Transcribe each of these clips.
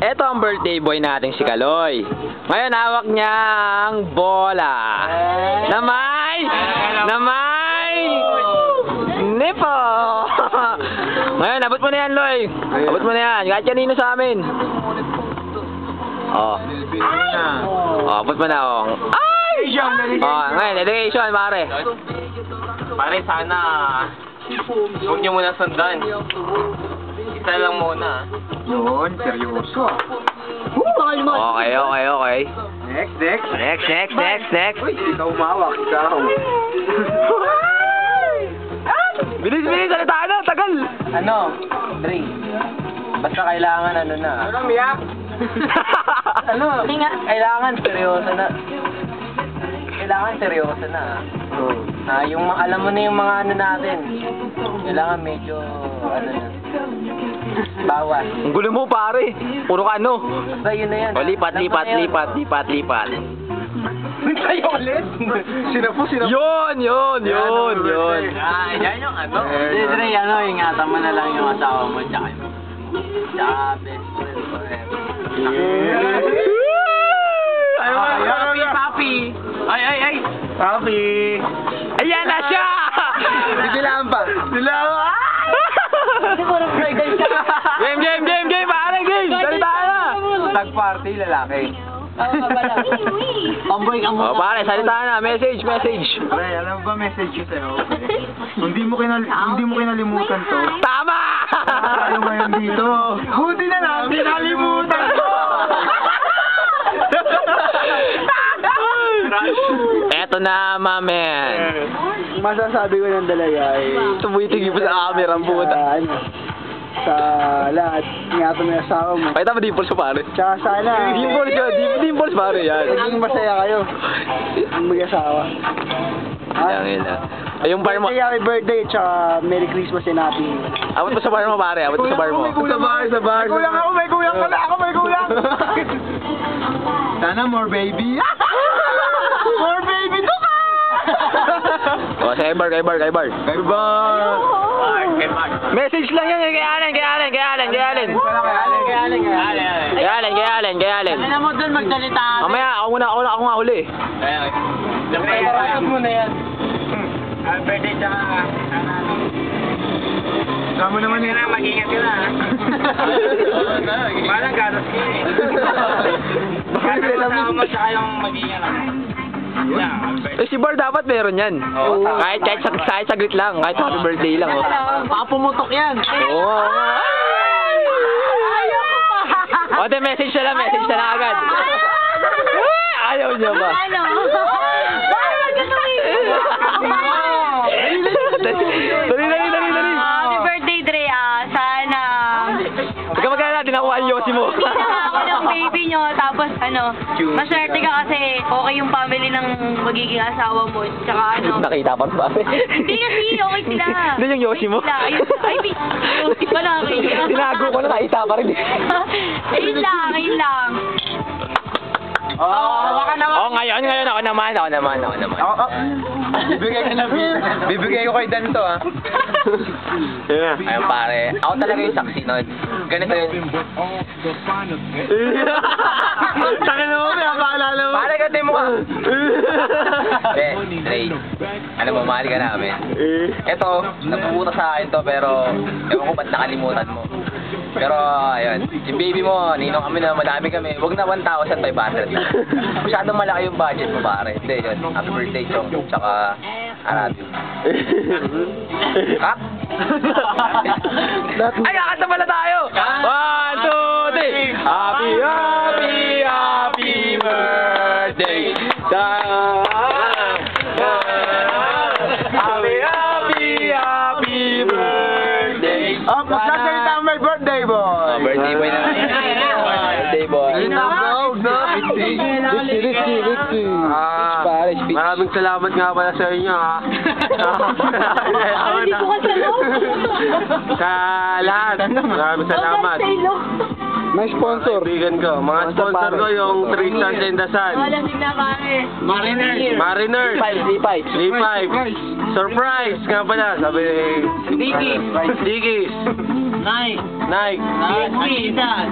Eto ang birthday boy nating si Kaloy. Ngayon hawak niya ang bola. Namay! Namay! Nipo! Ngayon, abot mo na yan, Loy. Abot mo na yan. Kahit kanino sa amin. Oh. Oh, abot mo na, oh. Ay! Oh, ngayon, dedication, pare. Pare, sana huwag niyo muna sundan. Isa lang muna. Yun, seryoso. Okay, okay, okay. Next, next. Next. Ikaw umawak, ikaw. Bilis, salita na, tagal. Ano? Dre. Basta kailangan ano na. Ano, miyak? Ano? Kailangan seryoso na. Kailangan seryoso na. Yung alam mo na yung mga ano natin. Kailangan medyo ano na. Bawas. Ang gulo mo, pare. Puro ka ano. Basta yun na yan. O, lipat. Tayo ulit. Sinapo. Yun. Yan yung ano. Dre, ano, ingatan mo na lang yung asawa mo tsaka best friend forever. Papi. Ay. Papi. Ayan na siya! Dilaan pa. Game, pare, game! Salita na! Tag-party, lalaki. Tomboy ka O, pare, salita na. Message. Pre, alam ba message ko sa'yo? Hindi mo kinalimutan to. Tama! Tayo ngayon dito. Hudi na lang, kinalimutan ko! Eto na, mamen. Masasabi ko ng dalaga ay... Tumuitig mo sa camera, ang puta. Sa lahat, ingatan mo yung asawa mo. Pakita mo dimples mo, pare. Tsaka sana... Dimples, pare, yan. Maging masaya kayo. Ang mag-asawa. Ila. Ay, yung bar mo. Happy birthday, tsaka Merry Christmas and Happy. Abot mo sa bar mo, pare. Abot mo sa bar mo. Sa bar. May kulang pala ako, may kulang. Sana more baby. More baby to ka! O, sa kay bar. Kay bar. Message lang yan, kay Allen. Ano mo doon magsalita? Mamaya, ako nga huli. Parang mo na yan. Happy birthday tsaka sana. Sama naman yun. Mag-ingat ka na. Parang gatas ka eh. Gatas mo sa mo tsaka yung mag-ingat ako. Eh, si Bar dapat meron yan. Kahit saglit lang. Kahit happy birthday lang. Oh. Baka pumutok yan. Oo. O, de, message na agad. Ayaw niya ba? Dali. Happy birthday, Dre. Sana Huwag ka magkala, tinakuha ang yosi mo. ako ng baby nyo, tapos maswerte ka kasi okay yung family ng magiging asawa mo. Tsaka Nakita pa ba? hindi kasi okay sila. Hindi yung yosi mo? Ay, yosi pa na kaya. Tinago ko na, nakita pa rin. Ayun lang. Baka naman. Oh, ngayon ako naman. Bibigay ko kay Dan to, ha? Yeah. Ayun pare, ako talaga yung saksi nun. Ganito yun. Takin mo, pinapaalala mo. Pare, gati mo ka. Ray, ano ba, mahal ka namin. Ito, napupunta sa akin to, pero ewan ko ba't nakalimutan mo. Pero, ayun, yung baby mo, ninong kami na madami kami, huwag na 1,500 lang. Masyadong malaki yung budget mo, pare. Hindi, yun, happy birthday, Chong, tsaka I love you. Cut! Ay, kakanta pala tayo! 1, 2, 3! Happy birthday! Happy birthday! Oh, magsasalita ang may birthday boy! Birthday boy naman. Birthday boy. Ritzy. Maraming salamat nga pala sa inyo, ha? Hindi ko kasi Sa lahat, maraming salamat. May sponsor. Kaibigan ko. Mga sponsor ko yung 3 Stars and the Sun. Lasing na pare. Mariner. 3-5. Surprise nga pala. Sabi ni Diggies. Nike.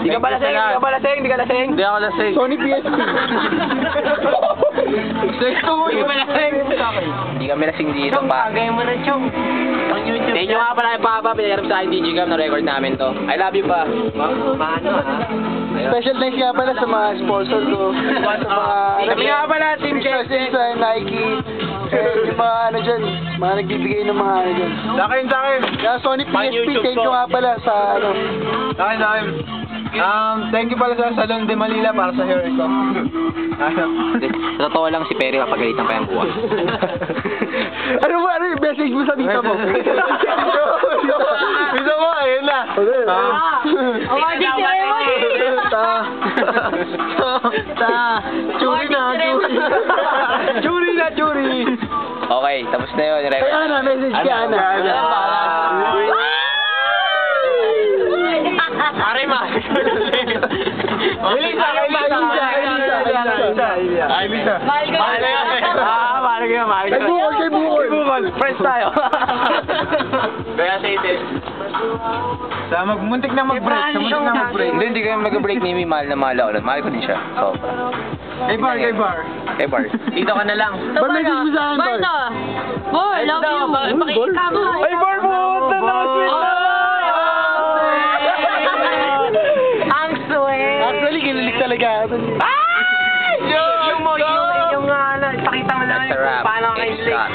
Di ka ba lasing? Di ka ba lasing? Di ka lasing? Hindi ako lasing. Sony PSP. Hindi ba lasing? Hindi kami lasing dito pa. mo na, Chong. Ang YouTube. Thank you nga pala kay Papa, pinagharap sa akin Digicam na record namin to. I love you pa. Special thanks nga pala sa mga sponsor ko. Sa mga... Sabi nga pala, Team Chelsea. Sa Nike. Yung mga ano dyan. Mga nagbibigay ng mga ano dyan. Sa akin. Kaya Sony PSP, thank you nga pala sa ano. Sa akin. Thank you pala sa Salon de Manila para sa hair ko. Sa totoo lang si Perry papagalitan pa yung buwan. Ano yung message mo sa tita mo? Bisa mo, ayun na. Awarding ceremony. Churi na, churi. Okay, tapos na yun. Kay Ana, message kay Ana. Arima! Elisa. Mahal ka. Mahal ka. Kay Bukol. Friends tayo. Kaya sa itin. Muntik na mag-break. Hindi kayo mag-break ni Mimi. Mahal na mahal ako nun. Mahal ko din siya. So, Kay Bar. hey Bar. Dito ka na lang. Bar, message mo sa akin, Bar. Barto. Boy, love you. Pakikita mo. Ay, Bar mo! Sweet na! Ang sweet. Actually, kinilig talaga. Yung pakita mo lang That's a wrap. paano It's kinilig. wrap.